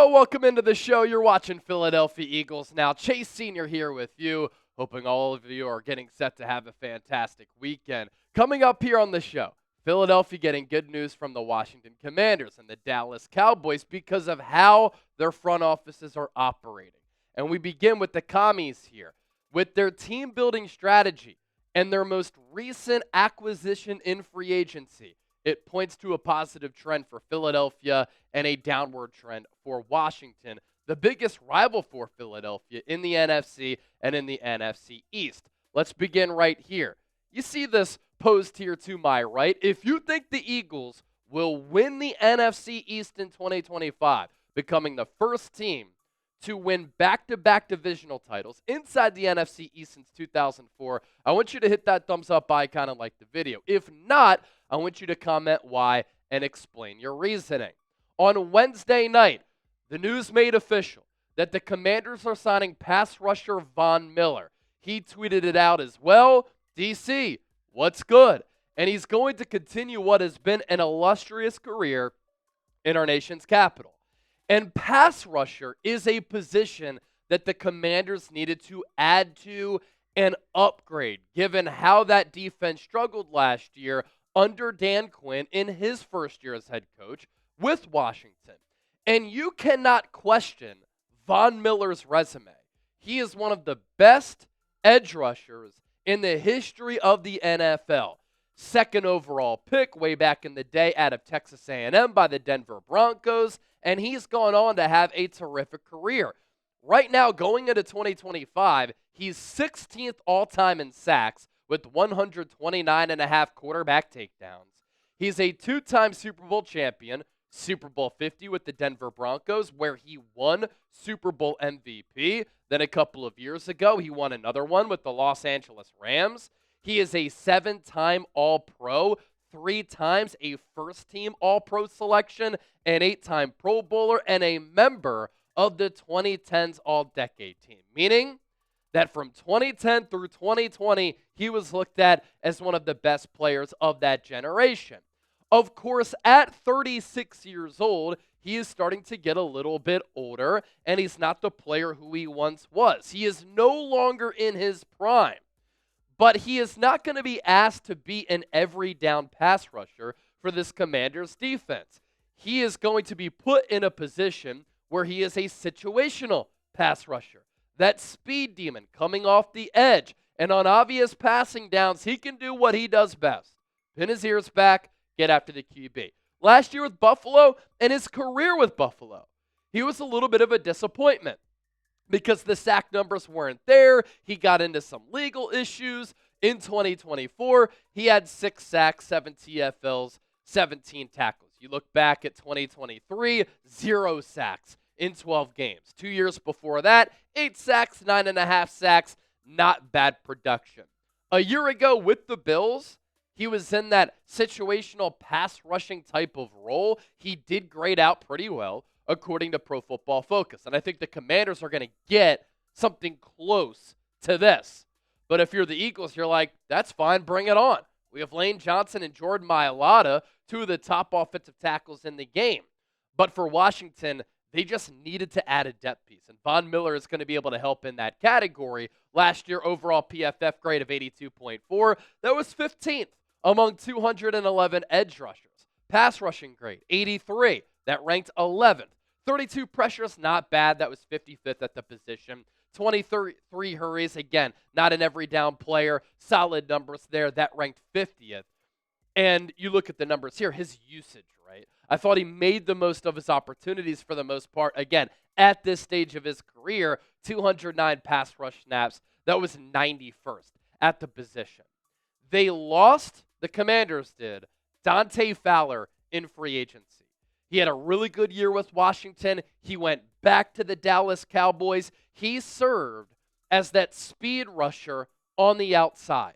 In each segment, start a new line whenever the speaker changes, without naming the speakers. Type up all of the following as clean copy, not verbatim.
Yo, welcome into the show. You're watching Philadelphia Eagles Now. Chase Sr. here with you. Hoping all of you are getting set to have a fantastic weekend. Coming up here on the show, Philadelphia getting good news from the Washington Commanders and the Dallas Cowboys because of how their front offices are operating. And we begin with the Commies here with their team-building strategy and their most recent acquisition in free agency. It points to a positive trend for Philadelphia and a downward trend for Washington, the biggest rival for Philadelphia in the NFC and in the NFC East. Let's begin right here. You see this posed here to my right. If you think the Eagles will win the NFC East in 2025, becoming the first team to win back-to-back divisional titles inside the NFC East since 2004, I want you to hit that thumbs up icon and like the video. If not, I want you to comment why and explain your reasoning. On Wednesday night, the news made official that the Commanders are signing pass rusher Von Miller. He tweeted it out as well. DC, what's good? And he's going to continue what has been an illustrious career in our nation's capital. And pass rusher is a position that the Commanders needed to add to and upgrade, given how that defense struggled last year under Dan Quinn in his first year as head coach with Washington. And you cannot question Von Miller's resume. He is one of the best edge rushers in the history of the NFL. Second overall pick way back in the day out of Texas A&M by the Denver Broncos, and he's gone on to have a terrific career. Right now, going into 2025, he's 16th all-time in sacks with 129.5 quarterback takedowns. He's a two-time Super Bowl champion, Super Bowl 50 with the Denver Broncos, where he won Super Bowl MVP. Then a couple of years ago, he won another one with the Los Angeles Rams. He is a 7-time All-Pro, 3 times a first-team All-Pro selection, an 8-time Pro Bowler, and a member of the 2010s All-Decade team, meaning that from 2010 through 2020, he was looked at as one of the best players of that generation. Of course, at 36 years old, he is starting to get a little bit older, and he's not the player who he once was. He is no longer in his prime, but he is not going to be asked to be an every down pass rusher for this Commanders defense. He is going to be put in a position where he is a situational pass rusher. That speed demon coming off the edge, and on obvious passing downs, he can do what he does best. Pin his ears back, get after the QB. Last year with Buffalo and his career with Buffalo, he was a little bit of a disappointment because the sack numbers weren't there. He got into some legal issues. In 2024, he had 6 sacks, 7 TFLs, 17 tackles. You look back at 2023, 0 sacks in 12 games. 2 years before that, 8 sacks, 9.5 sacks, not bad production. A year ago with the Bills, he was in that situational pass rushing type of role. He did grade out pretty well, according to Pro Football Focus. And I think the Commanders are going to get something close to this. But if you're the Eagles, you're like, that's fine, bring it on. We have Lane Johnson and Jordan Mailata, 2 of the top offensive tackles in the game. But for Washington, they just needed to add a depth piece, and Von Miller is going to be able to help in that category. Last year, overall PFF grade of 82.4. That was 15th among 211 edge rushers. Pass rushing grade, 83. That ranked 11th. 32 pressures, not bad. That was 55th at the position. 23 hurries, again, not an every down player. Solid numbers there. That ranked 50th. And you look at the numbers here, his usage, right? I thought he made the most of his opportunities for the most part. Again, at this stage of his career, 209 pass rush snaps. That was 91st at the position. They lost, the Commanders did, Dante Fowler in free agency. He had a really good year with Washington. He went back to the Dallas Cowboys. He served as that speed rusher on the outside.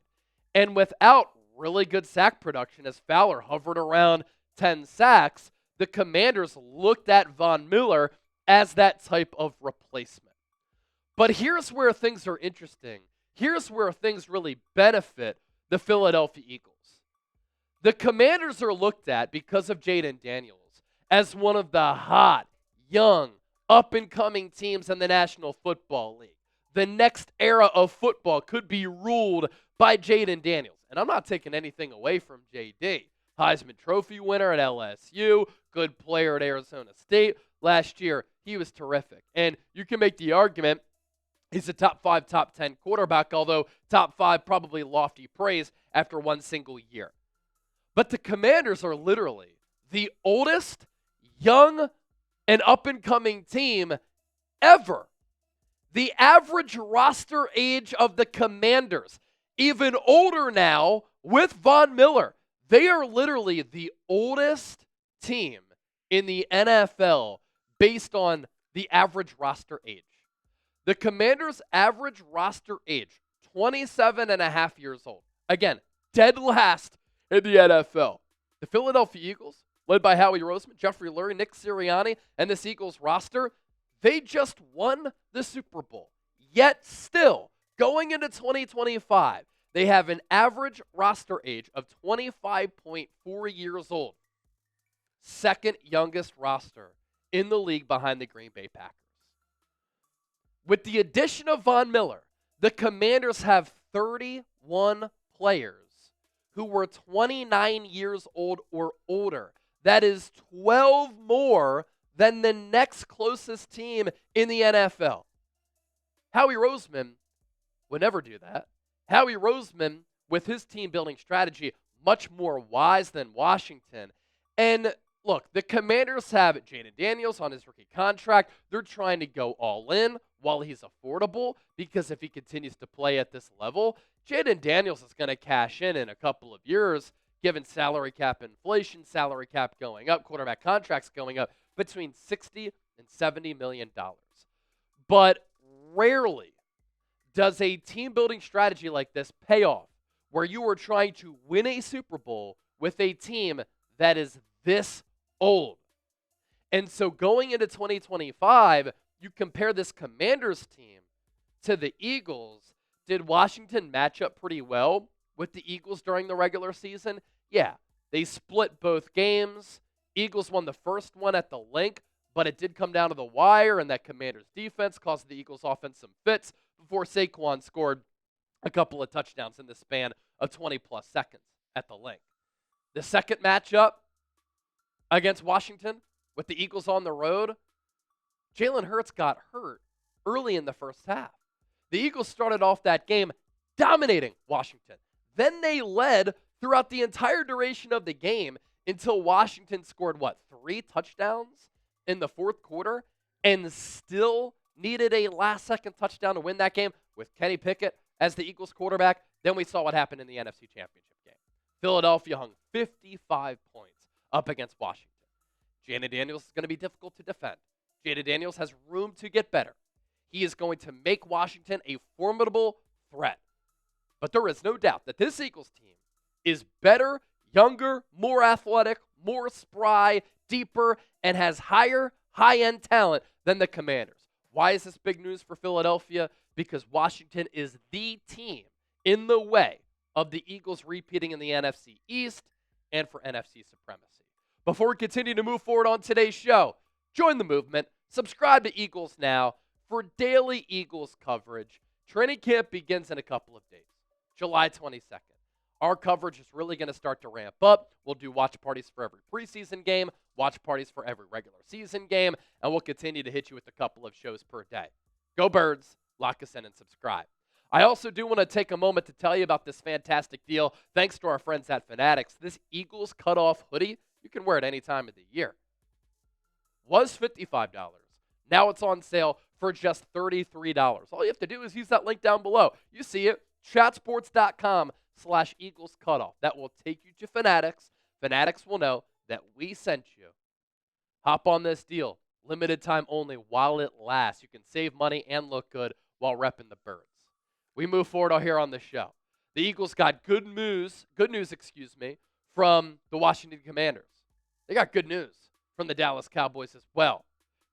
And without really good sack production, as Fowler hovered around 10 sacks, the Commanders looked at Von Miller as that type of replacement. But here's where things are interesting. Here's where things really benefit the Philadelphia Eagles. The Commanders are looked at, because of Jaden Daniels, as one of the hot, young, up-and-coming teams in the National Football League. The next era of football could be ruled by Jaden Daniels. And I'm not taking anything away from JD. Heisman Trophy winner at LSU, good player at Arizona State. Last year, he was terrific. And you can make the argument he's a top 5, top 10 quarterback, although top 5 probably lofty praise after one single year. But the Commanders are literally the oldest, young, and up-and-coming team ever. The average roster age of the Commanders, even older now with Von Miller. They are literally the oldest team in the NFL based on the average roster age. The Commanders' average roster age, 27 and a half years old. Again, dead last in the NFL. The Philadelphia Eagles, led by Howie Roseman, Jeffrey Lurie, Nick Sirianni, and this Eagles roster, they just won the Super Bowl. Yet still, going into 2025, they have an average roster age of 25.4 years old. Second youngest roster in the league behind the Green Bay Packers. With the addition of Von Miller, the Commanders have 31 players who were 29 years old or older. That is 12 more than the next closest team in the NFL. Howie Roseman would never do that. Howie Roseman, with his team-building strategy, much more wise than Washington. And look, the Commanders have Jaden Daniels on his rookie contract. They're trying to go all in while he's affordable, because if he continues to play at this level, Jaden Daniels is going to cash in a couple of years, given salary cap inflation, salary cap going up, quarterback contracts going up, between $60 and $70 million. But rarely does a team-building strategy like this pay off, where you are trying to win a Super Bowl with a team that is this old. And so going into 2025, you compare this Commanders team to the Eagles. Did Washington match up pretty well with the Eagles during the regular season? Yeah, they split both games. Eagles won the first one at the link, but it did come down to the wire, and that Commanders defense caused the Eagles offense some fits before Saquon scored a couple of touchdowns in the span of 20-plus seconds at the link. The second matchup against Washington with the Eagles on the road, Jalen Hurts got hurt early in the first half. The Eagles started off that game dominating Washington. Then they led throughout the entire duration of the game until Washington scored, 3 touchdowns in the fourth quarter, and still needed a last-second touchdown to win that game with Kenny Pickett as the Eagles quarterback. Then we saw what happened in the NFC Championship game. Philadelphia hung 55 points up against Washington. Jaden Daniels is going to be difficult to defend. Jaden Daniels has room to get better. He is going to make Washington a formidable threat. But there is no doubt that this Eagles team is better, younger, more athletic, more spry, deeper, and has higher high-end talent than the Commanders. Why is this big news for Philadelphia? Because Washington is the team in the way of the Eagles repeating in the NFC East and for NFC supremacy. Before we continue to move forward on today's show, join the movement. Subscribe to Eagles Now for daily Eagles coverage. Training camp begins in a couple of days, July 22nd. Our coverage is really going to start to ramp up. We'll do watch parties for every preseason game, watch parties for every regular season game, and we'll continue to hit you with a couple of shows per day. Go Birds, lock us in and subscribe. I also do want to take a moment to tell you about this fantastic deal. Thanks to our friends at Fanatics, this Eagles cutoff hoodie, you can wear it any time of the year, was $55. Now it's on sale for just $33. All you have to do is use that link down below. You see it, chatsports.com/Eagles cutoff. That will take you to Fanatics. Fanatics will know that we sent you. Hop on this deal. Limited time only while it lasts. You can save money and look good while repping the Birds. We move forward here on the show. The Eagles got good news, from the Washington Commanders. They got good news from the Dallas Cowboys as well.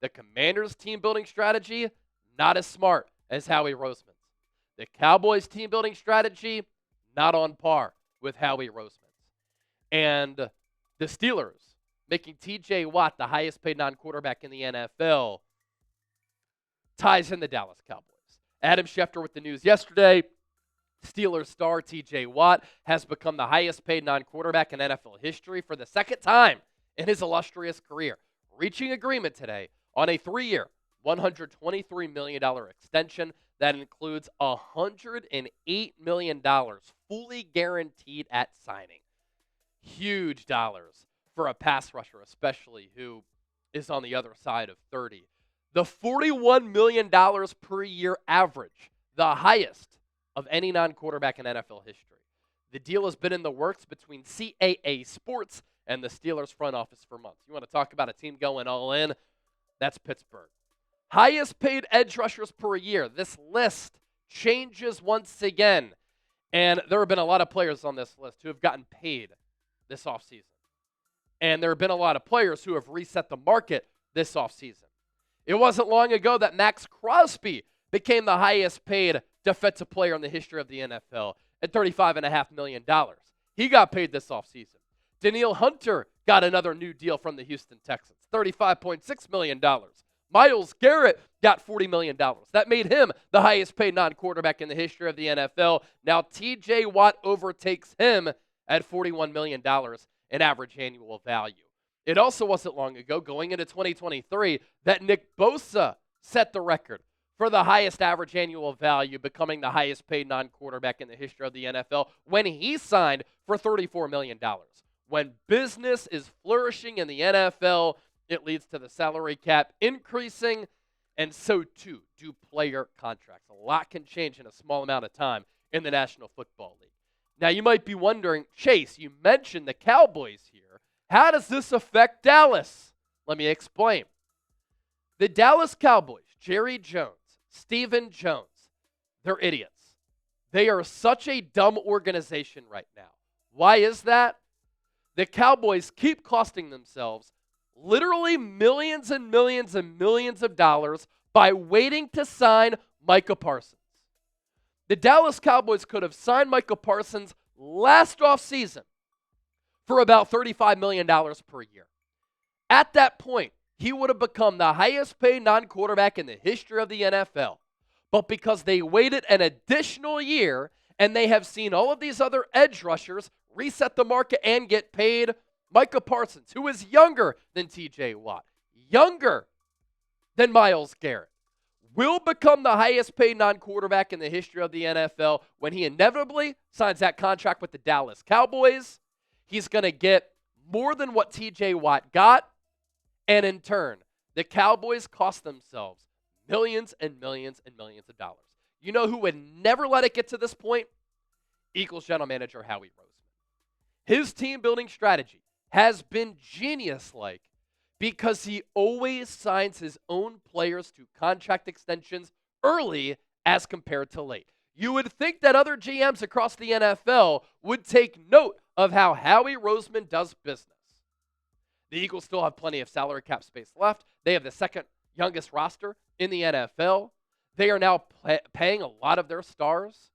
The Commanders' team-building strategy, not as smart as Howie Roseman's. The Cowboys' team-building strategy, not on par with Howie Roseman's. And the Steelers, making T.J. Watt the highest-paid non-quarterback in the NFL, ties in the Dallas Cowboys. Adam Schefter with the news yesterday. Steelers star TJ Watt has become the highest paid non-quarterback in NFL history for the second time in his illustrious career, reaching agreement today on a 3-year, $123 million extension that includes $108 million fully guaranteed at signing. Huge dollars for a pass rusher, especially who is on the other side of 30. The $41 million per year average, the highest of any non-quarterback in NFL history. The deal has been in the works between CAA Sports and the Steelers front office for months. You want to talk about a team going all in? That's Pittsburgh. Highest paid edge rushers per year. This list changes once again. And there have been a lot of players on this list who have gotten paid this offseason. And there have been a lot of players who have reset the market this offseason. It wasn't long ago that Maxx Crosby became the highest paid defensive player in the history of the NFL at $35.5 million. He got paid this offseason. Danielle Hunter got another new deal from the Houston Texans, $35.6 million. Myles Garrett got $40 million. That made him the highest paid non-quarterback in the history of the NFL. Now TJ Watt overtakes him at $41 million in average annual value. It also wasn't long ago, going into 2023, that Nick Bosa set the record for the highest average annual value, becoming the highest paid non-quarterback in the history of the NFL when he signed for $34 million. When business is flourishing in the NFL, it leads to the salary cap increasing, and so too do player contracts. A lot can change in a small amount of time in the National Football League. Now, you might be wondering, Chase, you mentioned the Cowboys here. How does this affect Dallas? Let me explain. The Dallas Cowboys, Jerry Jones, Stephen Jones, they're idiots. They are such a dumb organization right now. Why is that? The Cowboys keep costing themselves literally millions and millions and millions of dollars by waiting to sign Micah Parsons. The Dallas Cowboys could have signed Micah Parsons last offseason for about $35 million per year. At that point, he would have become the highest paid non-quarterback in the history of the NFL. But because they waited an additional year and they have seen all of these other edge rushers reset the market and get paid, Micah Parsons, who is younger than TJ Watt, younger than Myles Garrett, will become the highest paid non-quarterback in the history of the NFL when he inevitably signs that contract with the Dallas Cowboys. He's going to get more than what TJ Watt got, and in turn, the Cowboys cost themselves millions and millions and millions of dollars. You know who would never let it get to this point? Eagles general manager Howie Roseman. His team-building strategy has been genius-like because he always signs his own players to contract extensions early as compared to late. You would think that other GMs across the NFL would take note of how Howie Roseman does business. The Eagles still have plenty of salary cap space left. They have the second youngest roster in the NFL. They are now paying a lot of their stars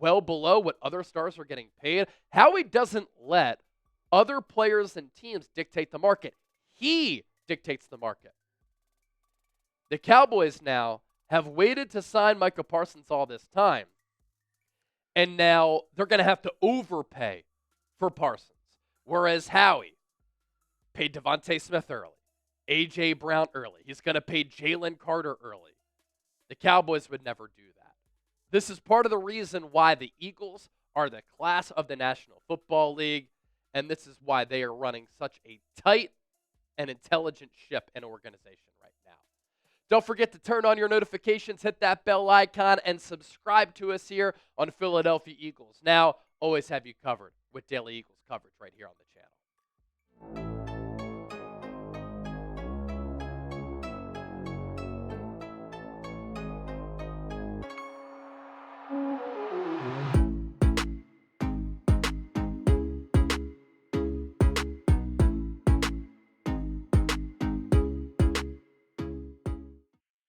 well below what other stars are getting paid. Howie doesn't let other players and teams dictate the market. He dictates the market. The Cowboys now have waited to sign Micah Parsons all this time, and now they're going to have to overpay for Parsons, whereas Howie paid Devontae Smith early, A.J. Brown early. He's going to pay Jalen Carter early. The Cowboys would never do that. This is part of the reason why the Eagles are the class of the National Football League, and this is why they are running such a tight and intelligent ship and organization right now. Don't forget to turn on your notifications, hit that bell icon, and subscribe to us here on Philadelphia Eagles. Now, always have you covered with Daily Eagles coverage right here on the channel.